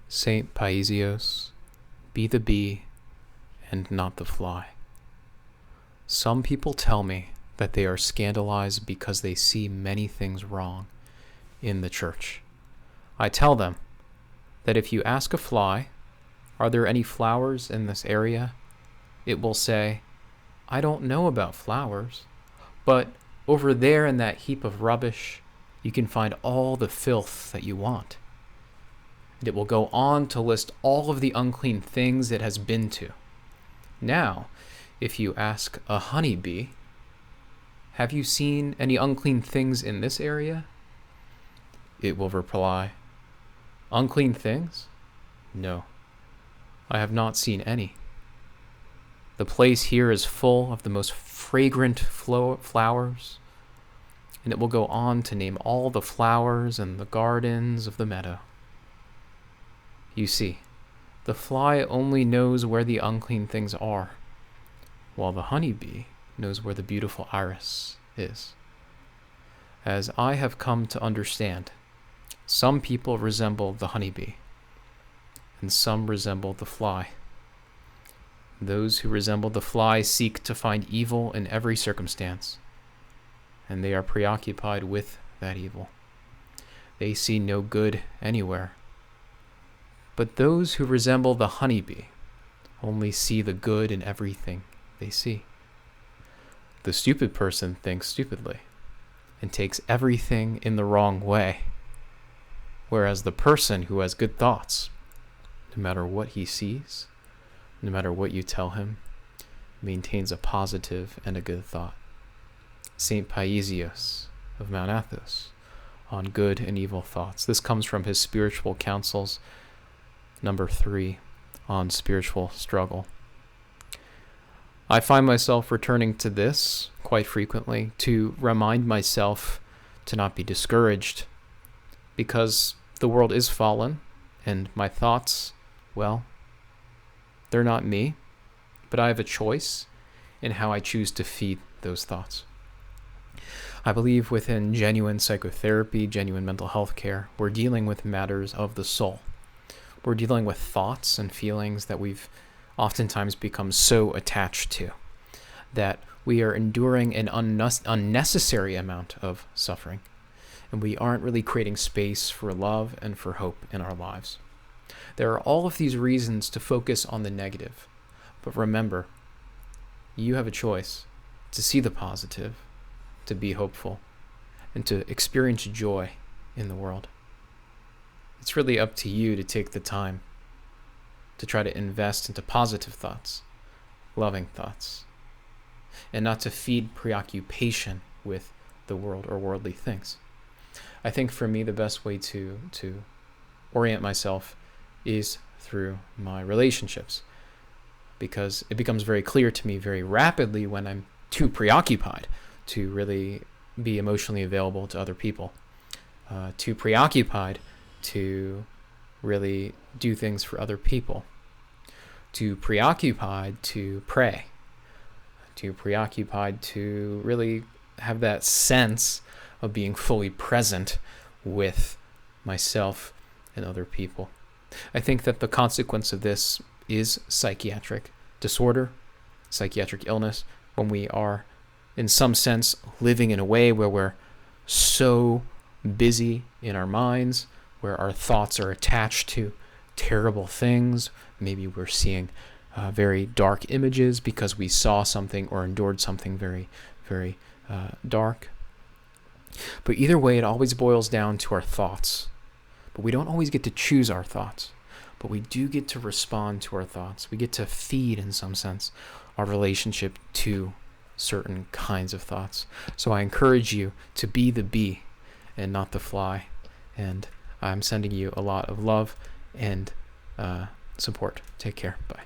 Saint Paisios, be the bee and not the fly. Some people tell me that they are scandalized because they see many things wrong in the church. I tell them that if you ask a fly, "Are there any flowers in this area?" it will say, "I don't know about flowers, but over there in that heap of rubbish, you can find all the filth that you want." And it will go on to list all of the unclean things it has been to. Now, if you ask a honeybee, "Have you seen any unclean things in this area?" it will reply, "Unclean things? No, I have not seen any. The place here is full of the most fragrant flowers," and it will go on to name all the flowers and the gardens of the meadow. You see, the fly only knows where the unclean things are, while the honeybee knows where the beautiful iris is. As I have come to understand, some people resemble the honeybee, and some resemble the fly. Those who resemble the fly seek to find evil in every circumstance, and they are preoccupied with that evil. They see no good anywhere. But those who resemble the honeybee only see the good in everything they see. The stupid person thinks stupidly and takes everything in the wrong way, whereas the person who has good thoughts, no matter what he sees, no matter what you tell him, maintains a positive and a good thought. Saint Paisios of Mount Athos on good and evil thoughts. This comes from his Spiritual Counsels, number 3, on spiritual struggle. I find myself returning to this quite frequently to remind myself to not be discouraged, because the world is fallen, and my thoughts, well, they're not me, but I have a choice in how I choose to feed those thoughts. I believe within genuine psychotherapy, genuine mental health care, we're dealing with matters of the soul. We're dealing with thoughts and feelings that we've oftentimes become so attached to that we are enduring an unnecessary amount of suffering, and we aren't really creating space for love and for hope in our lives. There are all of these reasons to focus on the negative, but remember, you have a choice to see the positive, to be hopeful, and to experience joy in the world. It's really up to you to take the time to try to invest into positive thoughts, loving thoughts, and not to feed preoccupation with the world or worldly things. I think for me, the best way to orient myself is through my relationships, because it becomes very clear to me very rapidly when I'm too preoccupied to really be emotionally available to other people, too preoccupied to really do things for other people, too preoccupied to pray, too preoccupied to really have that sense of being fully present with myself and other people. I think that the consequence of this is psychiatric disorder, psychiatric illness, when we are, in some sense, living in a way where we're so busy in our minds, where our thoughts are attached to terrible things. Maybe we're seeing very dark images because we saw something or endured something very, very dark. But either way, it always boils down to our thoughts. But we don't always get to choose our thoughts, but we do get to respond to our thoughts. We get to feed, in some sense, our relationship to certain kinds of thoughts. So I encourage you to be the bee and not the fly. And I'm sending you a lot of love and support. Take care. Bye.